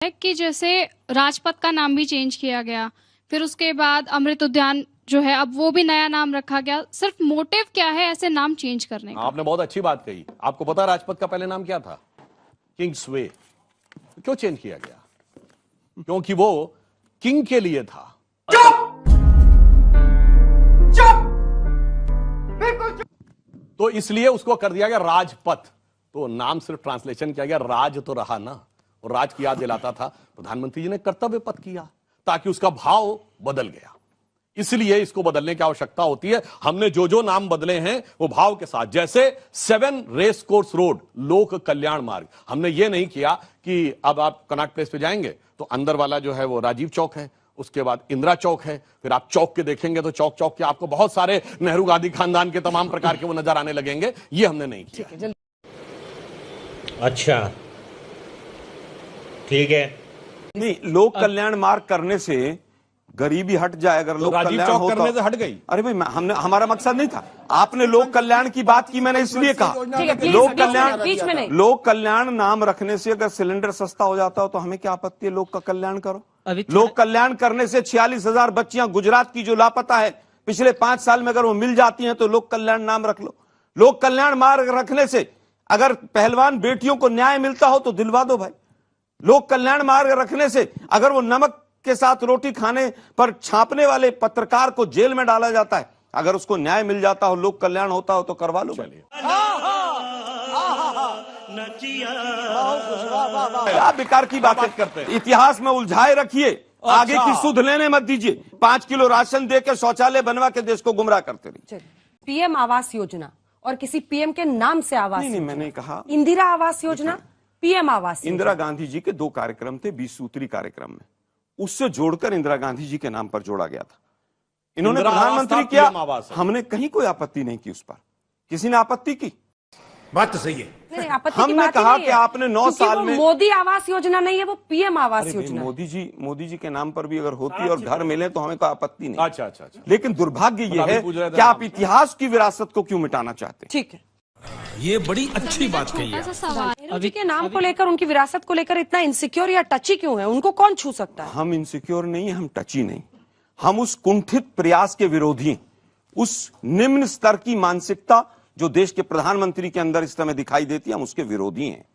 कि जैसे राजपथ का नाम भी चेंज किया गया, फिर उसके बाद अमृत उद्यान जो है अब वो भी नया नाम रखा गया। सिर्फ मोटिव क्या है ऐसे नाम चेंज करने का? आपने बहुत अच्छी बात कही। आपको पता राजपथ का पहले नाम क्या था? किंग्स वे। क्यों चेंज किया गया? क्योंकि वो किंग के लिए था। तो इसलिए उसको कर दिया गया राजपथ। तो नाम सिर्फ ट्रांसलेशन किया गया, राज तो रहा ना, और राज की याद दिलाता था। प्रधानमंत्री जी ने कर्तव्य पथ किया ताकि उसका भाव बदल गया। इसलिए इसको बदलने की आवश्यकता होती है। हमने जो जो नाम बदले हैं वो भाव के साथ, जैसे 7 रेस कोर्स रोड, लोक कल्याण मार्ग। हमने ये नहीं किया कि अब आप कनॉट प्लेस पे जाएंगे तो अंदर वाला जो है वो राजीव चौक है, उसके बाद इंदिरा चौक है, फिर आप चौक के देखेंगे तो चौक चौक के आपको बहुत सारे नेहरू गांधी खानदान के तमाम प्रकार के वो नजर आने लगेंगे। ये हमने नहीं किया। अच्छा, ठीक है। नहीं, लोक कल्याण मार्ग करने से गरीबी हट जाए। अगर लोक राजीव कल्याण चौक होता करने से हट गई। अरे भाई, हमने, हमारा मकसद नहीं था। आपने लोक कल्याण की बात की, मैंने इसलिए कहा लोक कल्याण नाम रखने से अगर सिलेंडर सस्ता हो जाता हो तो हमें क्या आपत्ति है? लोक का कल्याण करो। लोक कल्याण करने से 46,000 बच्चियां गुजरात की जो लापता है पिछले 5 साल में, अगर वो मिल जाती हैं तो लोक कल्याण नाम रख लो। लोक कल्याण मार्ग रखने से अगर पहलवान बेटियों को न्याय मिलता हो तो दिलवा दो भाई। लोक कल्याण मार्ग रखने से अगर वो नमक के साथ रोटी खाने पर छापने वाले पत्रकार को जेल में डाला जाता है, अगर उसको न्याय मिल जाता हो, लोक कल्याण होता हो तो करवा लो। आप बेकार की बात करते हैं। इतिहास में उलझाए रखिए, आगे की सुध लेने मत दीजिए। 5 किलो राशन देकर शौचालय बनवा के देश को गुमराह करते रहिए। पीएम आवास योजना और किसी पीएम के नाम से आवास नहीं, मैंने कहा इंदिरा आवास योजना, पीएम आवास। इंदिरा गांधी जी के 2 कार्यक्रम थे 20 सूत्री कार्यक्रम में, उससे जोड़कर इंदिरा गांधी जी के नाम पर जोड़ा गया था। इन्होंने प्रधानमंत्री किया, हमने कहीं कोई आपत्ति नहीं की उस पर। किसी ने आपत्ति की? बात तो सही है। हमने कहा कि आपने 9 साल में मोदी आवास योजना नहीं है, वो पीएम आवास योजना। मोदी जी के नाम पर भी अगर होती और घर मिले तो हमें कोई आपत्ति नहीं। अच्छा। लेकिन दुर्भाग्य ये है कि आप इतिहास की विरासत को क्यों मिटाना चाहते हैं? ठीक है, ये बड़ी अच्छी बात कही है। नेहरू जी के नाम को लेकर, उनकी विरासत को लेकर इतना इनसिक्योर या टची क्यों है? उनको कौन छू सकता है? हम इनसिक्योर नहीं है, हम टची नहीं। हम उस कुंठित प्रयास के विरोधी हैं। उस निम्न स्तर की मानसिकता जो देश के प्रधानमंत्री के अंदर इस समय दिखाई देती है, हम उसके विरोधी हैं।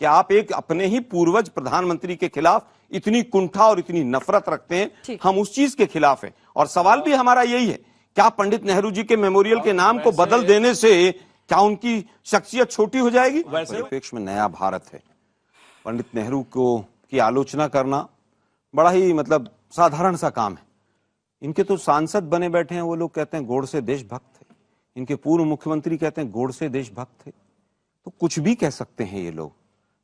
कि आप एक अपने ही पूर्वज प्रधानमंत्री के खिलाफ इतनी कुंठा और इतनी नफरत रखते हैं, हम उस चीज के खिलाफ हैं। और सवाल भी हमारा यही है, क्या पंडित नेहरू जी के मेमोरियल के नाम को बदल देने से क्या उनकी शख्सियत छोटी हो जाएगी? परिप्रेक्ष्य में नया भारत है। पंडित नेहरू को की आलोचना करना बड़ा ही साधारण सा काम है। इनके तो सांसद बने बैठे हैं, वो लोग कहते हैं गोडसे देशभक्त थे। इनके पूर्व मुख्यमंत्री कहते हैं गोडसे देशभक्त थे। तो कुछ भी कह सकते हैं ये लोग।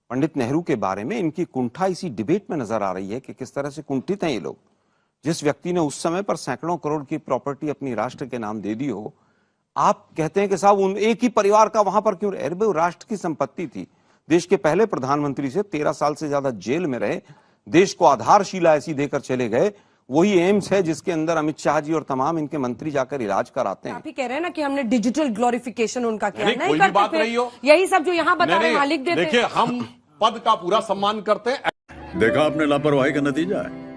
पंडित नेहरू के बारे में इनकी कुंठा इसी डिबेट में नजर आ रही है कि किस तरह से कुंठित हैं ये लोग। जिस व्यक्ति ने उस समय पर सैकड़ों करोड़ की प्रॉपर्टी अपनी राष्ट्र के नाम दे दी हो, आप कहते हैं कि साहब उन एक ही परिवार का वहां पर क्यों? अरे भाई, राष्ट्र की संपत्ति थी। देश के पहले प्रधानमंत्री से 13 साल से ज्यादा जेल में रहे, देश को आधारशिला ऐसी देकर चले गए। वही एम्स है जिसके अंदर अमित शाह जी और तमाम इनके मंत्री जाकर इलाज कराते हैं। आप ही कह रहे हैं ना कि हमने डिजिटल ग्लोरिफिकेशन उनका किया। नहीं कोई भी बात रही हो, यही सब जो यहाँ बता रहे मालिक देते। देखिए, हम पद का पूरा सम्मान करते हैं। देखा आपने लापरवाही का नतीजा है।